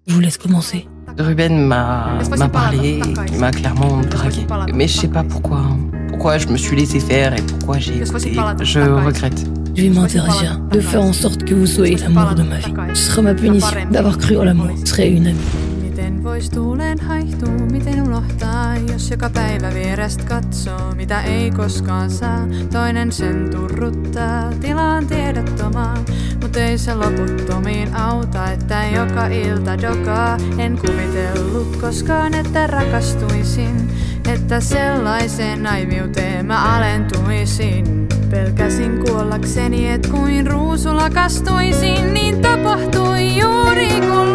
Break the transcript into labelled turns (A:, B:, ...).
A: Je vous laisse commencer.
B: Ruben m'a parlé, il m'a clairement dragué. Mais je sais pas pourquoi. Pourquoi je me suis laissé faire et pourquoi j'ai écouté. Je regrette.
A: Je vais m'interdire de faire en sorte que vous soyez l'amour de ma vie. Ce sera ma punition d'avoir cru en l'amour. Je serai une amie.
C: Miten vois tuuleen haihtuu, miten unohtaa, jos joka päivä vierestä katsoo, mitä ei koskaan saa. Toinen sen turruttaa, tilaan tiedottomaan, mut ei se loputtomiin auta, että joka ilta dokaa. En kuvitellut koskaan, että rakastuisin, että sellaiseen naiviuteen mä alentuisin. Pelkäsin kuollakseni, et kuin ruusulla kastuisin, niin tapahtui juuri kun